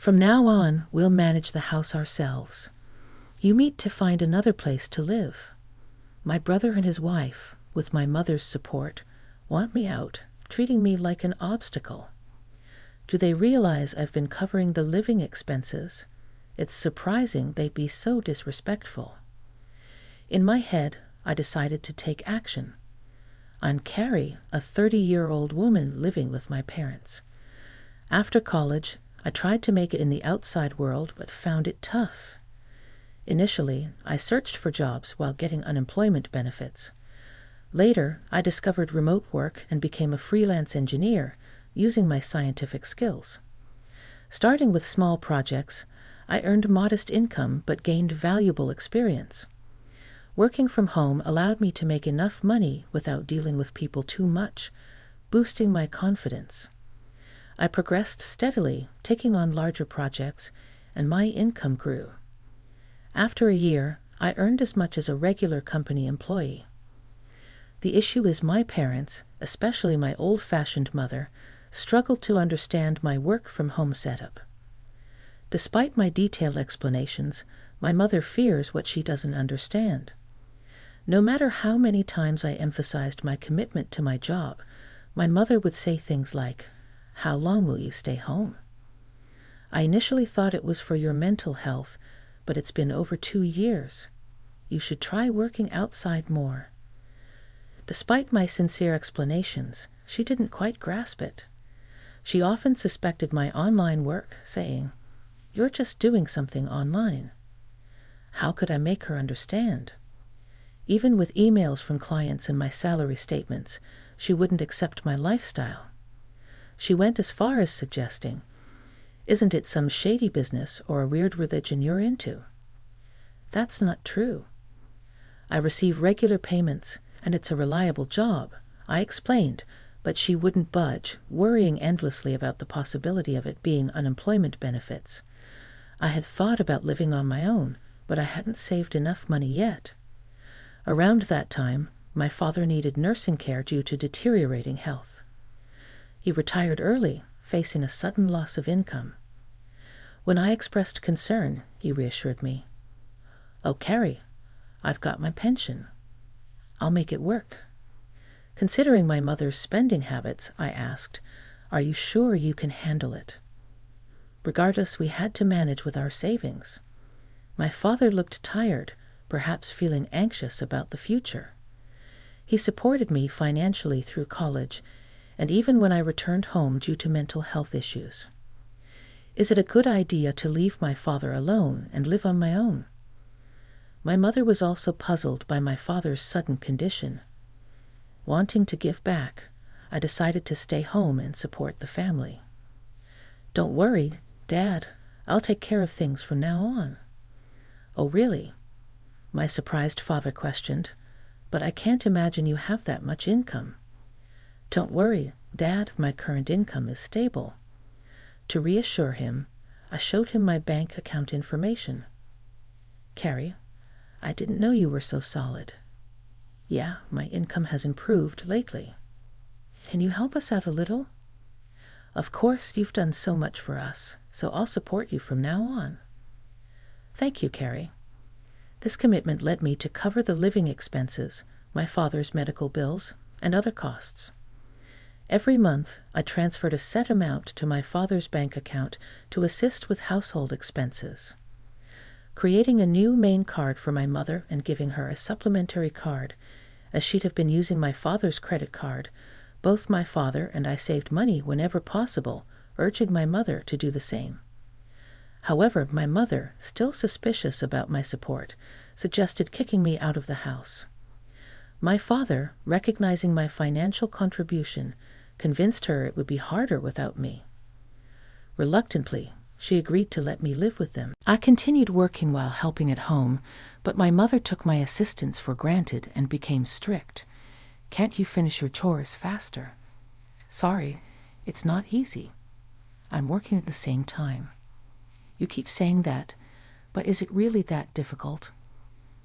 From now on, we'll manage the house ourselves. You meet to find another place to live. My brother and his wife, with my mother's support, want me out, treating me like an obstacle. Do they realize I've been covering the living expenses? It's surprising they'd be so disrespectful. In my head, I decided to take action. I'm Carrie, a 30-year-old woman living with my parents. After college, I tried to make it in the outside world, but found it tough. Initially, I searched for jobs while getting unemployment benefits. Later, I discovered remote work and became a freelance engineer, using my scientific skills. Starting with small projects, I earned modest income but gained valuable experience. Working from home allowed me to make enough money without dealing with people too much, boosting my confidence. I progressed steadily, taking on larger projects, and my income grew. After a year, I earned as much as a regular company employee. The issue is my parents, especially my old-fashioned mother, struggled to understand my work-from-home setup. Despite my detailed explanations, my mother fears what she doesn't understand. No matter how many times I emphasized my commitment to my job, my mother would say things like, "How long will you stay home?" I initially thought it was for your mental health, but it's been over 2 years. You should try working outside more. Despite my sincere explanations, she didn't quite grasp it. She often suspected my online work, saying, "You're just doing something online." How could I make her understand? Even with emails from clients and my salary statements, she wouldn't accept my lifestyle. She went as far as suggesting, "Isn't it some shady business or a weird religion you're into?" That's not true. I receive regular payments, and it's a reliable job, I explained, but she wouldn't budge, worrying endlessly about the possibility of it being unemployment benefits. I had thought about living on my own, but I hadn't saved enough money yet. Around that time, my father needed nursing care due to deteriorating health. He retired early, facing a sudden loss of income. When I expressed concern, he reassured me. "Oh, Carrie, I've got my pension. I'll make it work." Considering my mother's spending habits, I asked, "Are you sure you can handle it?" Regardless, we had to manage with our savings. My father looked tired, perhaps feeling anxious about the future. He supported me financially through college, and even when I returned home due to mental health issues. Is it a good idea to leave my father alone and live on my own? My mother was also puzzled by my father's sudden condition. Wanting to give back, I decided to stay home and support the family. "Don't worry, Dad, I'll take care of things from now on." "Oh, really?" my surprised father questioned, "but I can't imagine you have that much income." "Don't worry, Dad, my current income is stable." To reassure him, I showed him my bank account information. "Carrie, I didn't know you were so solid." "Yeah, my income has improved lately." "Can you help us out a little?" "Of course, you've done so much for us, so I'll support you from now on." "Thank you, Carrie." This commitment led me to cover the living expenses, my father's medical bills, and other costs. Every month, I transferred a set amount to my father's bank account to assist with household expenses. Creating a new main card for my mother and giving her a supplementary card, as she'd have been using my father's credit card, both my father and I saved money whenever possible, urging my mother to do the same. However, my mother, still suspicious about my support, suggested kicking me out of the house. My father, recognizing my financial contribution, convinced her it would be harder without me. Reluctantly, she agreed to let me live with them. I continued working while helping at home, but my mother took my assistance for granted and became strict. "Can't you finish your chores faster?" "Sorry, it's not easy. I'm working at the same time." "You keep saying that, but is it really that difficult?"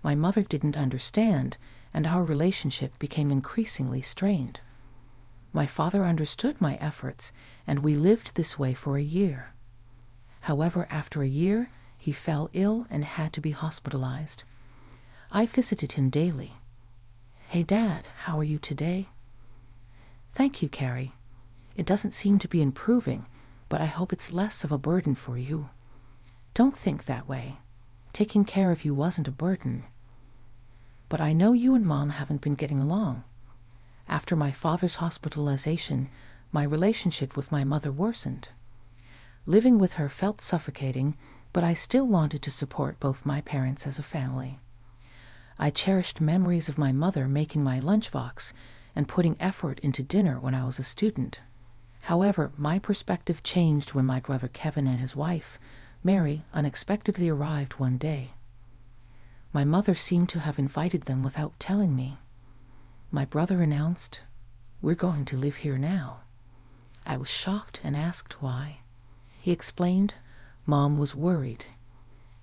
My mother didn't understand, and our relationship became increasingly strained. My father understood my efforts, and we lived this way for a year. However, after a year, he fell ill and had to be hospitalized. I visited him daily. "Hey, Dad, how are you today?" "Thank you, Carrie. It doesn't seem to be improving, but I hope it's less of a burden for you." "Don't think that way. Taking care of you wasn't a burden." "But I know you and Mom haven't been getting along. After my father's hospitalization, my relationship with my mother worsened. Living with her felt suffocating, but I still wanted to support both my parents as a family. I cherished memories of my mother making my lunchbox and putting effort into dinner when I was a student. However, my perspective changed when my brother Kevin and his wife, Mary, unexpectedly arrived one day. My mother seemed to have invited them without telling me. My brother announced, "We're going to live here now." I was shocked and asked why. He explained, "Mom was worried.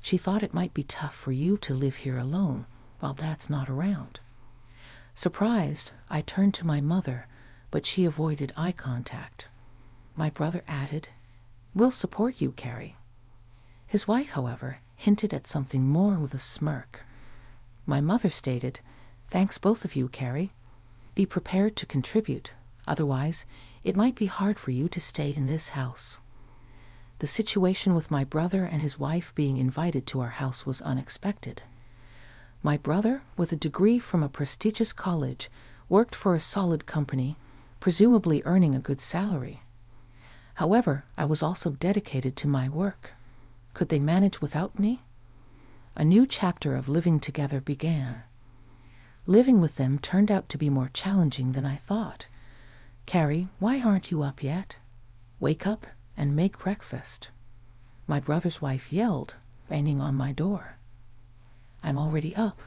She thought it might be tough for you to live here alone while Dad's not around." Surprised, I turned to my mother, but she avoided eye contact. My brother added, "We'll support you, Carrie." His wife, however, hinted at something more with a smirk. My mother stated, "Thanks both of you, Carrie. Be prepared to contribute. Otherwise, it might be hard for you to stay in this house." The situation with my brother and his wife being invited to our house was unexpected. My brother, with a degree from a prestigious college, worked for a solid company, presumably earning a good salary. However, I was also dedicated to my work. Could they manage without me? A new chapter of living together began. Living with them turned out to be more challenging than I thought. "Carrie, why aren't you up yet? Wake up and make breakfast." My brother's wife yelled, banging on my door. "I'm already up."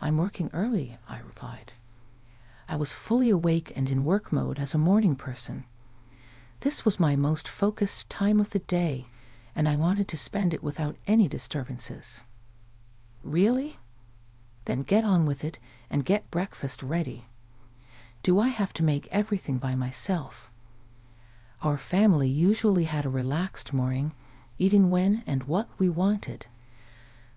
"I'm working early," I replied. I was fully awake and in work mode as a morning person. This was my most focused time of the day, and I wanted to spend it without any disturbances. "Really? Then get on with it and get breakfast ready. Do I have to make everything by myself?" Our family usually had a relaxed morning, eating when and what we wanted.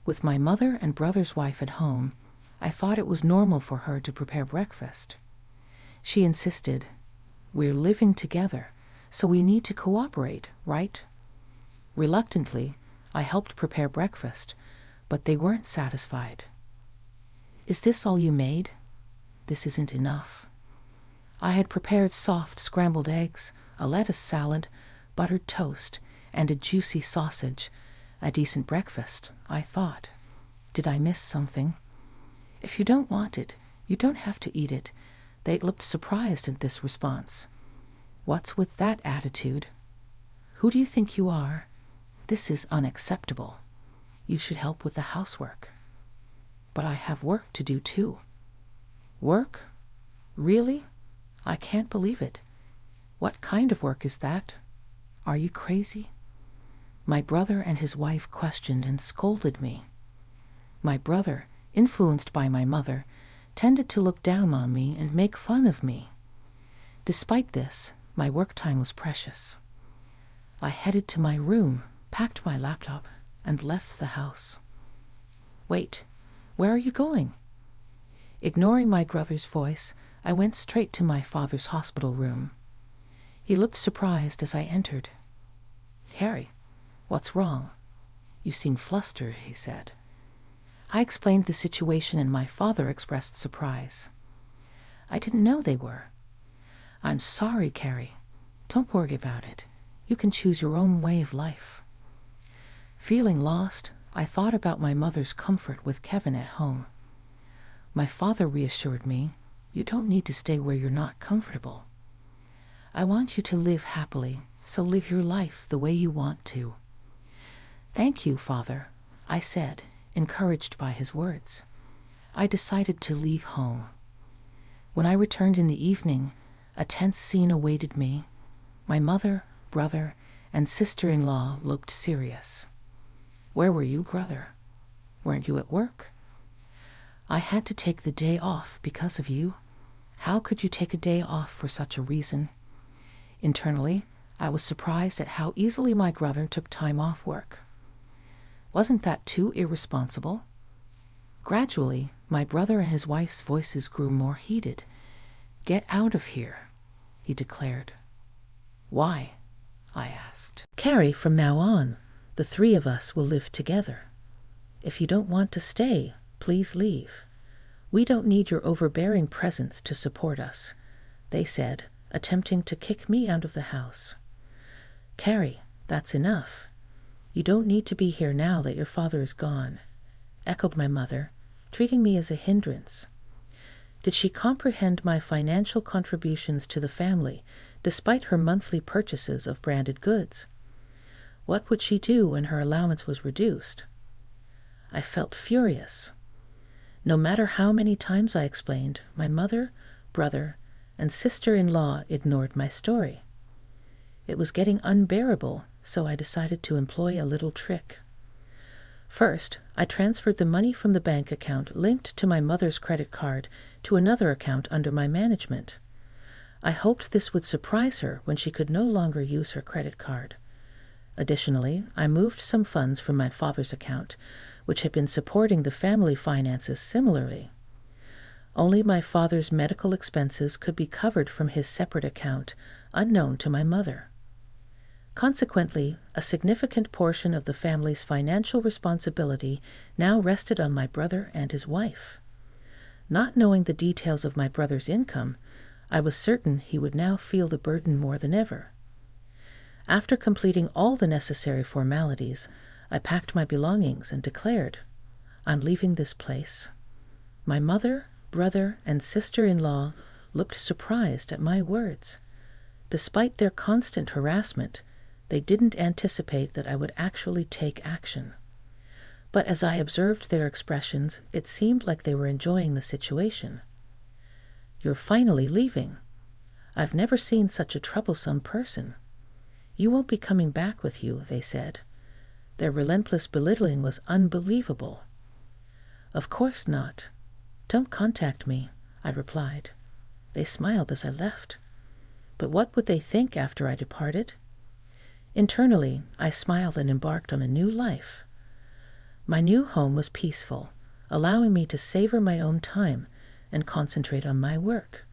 With my mother and brother's wife at home, I thought it was normal for her to prepare breakfast. She insisted, "We're living together, so we need to cooperate, right?" Reluctantly, I helped prepare breakfast, but they weren't satisfied. "Is this all you made?" "This isn't enough." I had prepared soft scrambled eggs, a lettuce salad, buttered toast, and a juicy sausage. A decent breakfast, I thought. Did I miss something? "If you don't want it, you don't have to eat it." They looked surprised at this response. "What's with that attitude?" "Who do you think you are? This is unacceptable. You should help with the housework." "But I have work to do too." "Work? Really? I can't believe it. What kind of work is that? Are you crazy?" My brother and his wife questioned and scolded me. My brother, influenced by my mother, tended to look down on me and make fun of me. Despite this, my work time was precious. I headed to my room, packed my laptop, and left the house. "Wait, where are you going?" Ignoring my brother's voice, I went straight to my father's hospital room. He looked surprised as I entered. "Harry, what's wrong? You seem flustered," he said. I explained the situation and my father expressed surprise. "I didn't know they were." "I'm sorry, Carrie. Don't worry about it. You can choose your own way of life." Feeling lost, I thought about my mother's comfort with Kevin at home. My father reassured me, "You don't need to stay where you're not comfortable. I want you to live happily, so live your life the way you want to." "Thank you, Father," I said, encouraged by his words. I decided to leave home. When I returned in the evening, a tense scene awaited me. My mother, brother, and sister-in-law looked serious. "Where were you, brother? Weren't you at work?" "I had to take the day off because of you." "How could you take a day off for such a reason?" Internally, I was surprised at how easily my brother took time off work. Wasn't that too irresponsible? Gradually, my brother and his wife's voices grew more heated. "Get out of here," he declared. "Why?" I asked. "Carrie, from now on, the three of us will live together. If you don't want to stay, please leave. We don't need your overbearing presence to support us," they said, attempting to kick me out of the house. "Carrie, that's enough. You don't need to be here now that your father is gone," echoed my mother, treating me as a hindrance. Did she comprehend my financial contributions to the family, despite her monthly purchases of branded goods? What would she do when her allowance was reduced? I felt furious. No matter how many times I explained, my mother, brother, and sister-in-law ignored my story. It was getting unbearable, so I decided to employ a little trick. First, I transferred the money from the bank account linked to my mother's credit card to another account under my management. I hoped this would surprise her when she could no longer use her credit card. Additionally, I moved some funds from my father's account, which had been supporting the family finances similarly. Only my father's medical expenses could be covered from his separate account, unknown to my mother. Consequently, a significant portion of the family's financial responsibility now rested on my brother and his wife. Not knowing the details of my brother's income, I was certain he would now feel the burden more than ever. After completing all the necessary formalities, I packed my belongings and declared, "I'm leaving this place." My mother, brother, and sister-in-law looked surprised at my words. Despite their constant harassment, they didn't anticipate that I would actually take action. But as I observed their expressions, it seemed like they were enjoying the situation. "You're finally leaving. I've never seen such a troublesome person. You won't be coming back with you," they said. Their relentless belittling was unbelievable. "Of course not. Don't contact me," I replied. They smiled as I left. But what would they think after I departed? Internally, I smiled and embarked on a new life. My new home was peaceful, allowing me to savor my own time and concentrate on my work.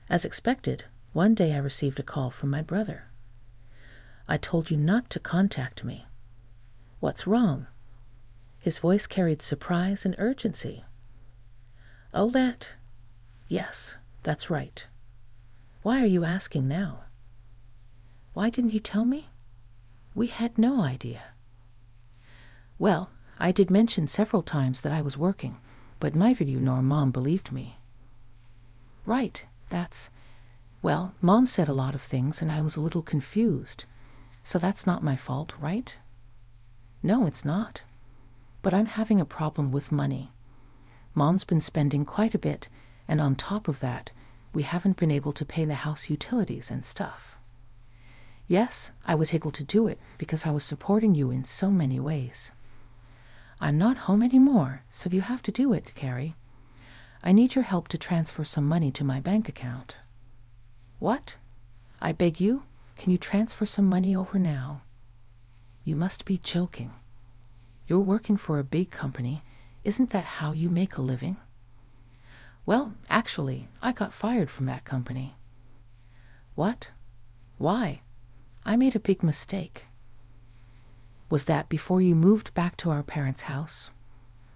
As expected, one day I received a call from my brother. "I told you not to contact me. What's wrong?" His voice carried surprise and urgency. "Oh, that? Yes, that's right. Why are you asking now?" "Why didn't you tell me? We had no idea." "Well, I did mention several times that I was working, but neither you nor Mom believed me." "Right, well, Mom said a lot of things and I was a little confused. So that's not my fault, right?" "No, it's not. But I'm having a problem with money. Mom's been spending quite a bit, and on top of that, we haven't been able to pay the house utilities and stuff." "Yes, I was able to do it because I was supporting you in so many ways." "I'm not home anymore, so you have to do it, Carrie. I need your help to transfer some money to my bank account." "What? I beg you, can you transfer some money over now?" "You must be joking. You're working for a big company. Isn't that how you make a living?" "Well, actually, I got fired from that company." "What? Why? I made a big mistake." "Was that before you moved back to our parents' house?"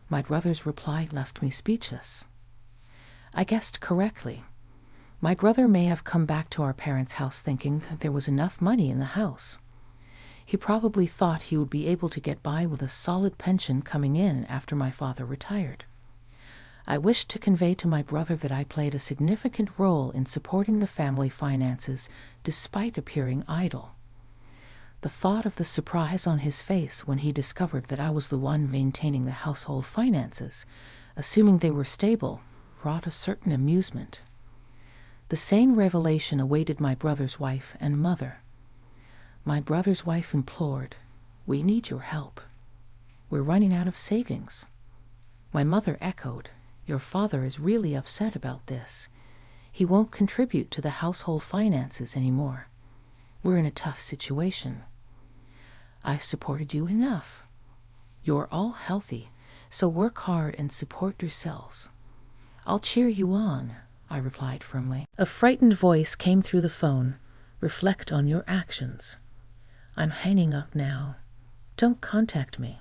My brother's reply left me speechless. I guessed correctly. My brother may have come back to our parents' house thinking that there was enough money in the house. He probably thought he would be able to get by with a solid pension coming in after my father retired. I wished to convey to my brother that I played a significant role in supporting the family finances despite appearing idle. The thought of the surprise on his face when he discovered that I was the one maintaining the household finances, assuming they were stable, brought a certain amusement. The same revelation awaited my brother's wife and mother. My brother's wife implored, "We need your help. We're running out of savings." My mother echoed, "Your father is really upset about this. He won't contribute to the household finances anymore. We're in a tough situation. I've supported you enough. You're all healthy, so work hard and support yourselves. I'll cheer you on, I replied firmly. A frightened voice came through the phone. Reflect on your actions. I'm hanging up now. Don't contact me.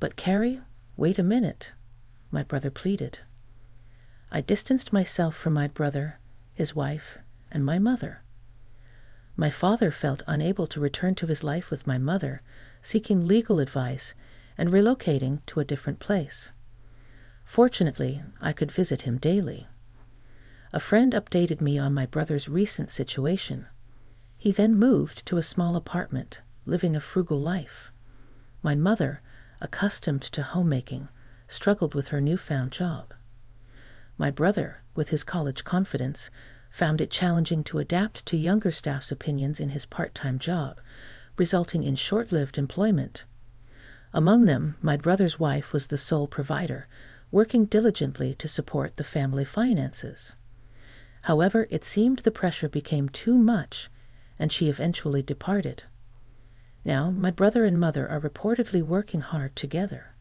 But Carrie, wait a minute, my brother pleaded. I distanced myself from my brother, his wife, and my mother. My father felt unable to return to his life with my mother, seeking legal advice and relocating to a different place. Fortunately, I could visit him daily. A friend updated me on my brother's recent situation. He then moved to a small apartment, living a frugal life. My mother, accustomed to homemaking, struggled with her newfound job. My brother, with his college confidence, found it challenging to adapt to younger staff's opinions in his part-time job, resulting in short-lived employment. Among them, my brother's wife was the sole provider, working diligently to support the family finances. However, it seemed the pressure became too much, and she eventually departed. Now, my brother and mother are reportedly working hard together.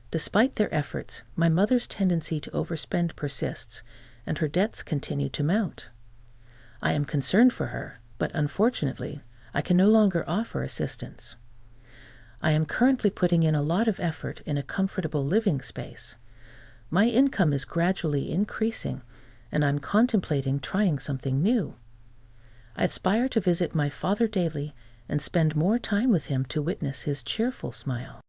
Despite their efforts, my mother's tendency to overspend persists, and her debts continue to mount. I am concerned for her, but unfortunately, I can no longer offer assistance. I am currently putting in a lot of effort in a comfortable living space. My income is gradually increasing, and I'm contemplating trying something new. I aspire to visit my father daily and spend more time with him to witness his cheerful smile.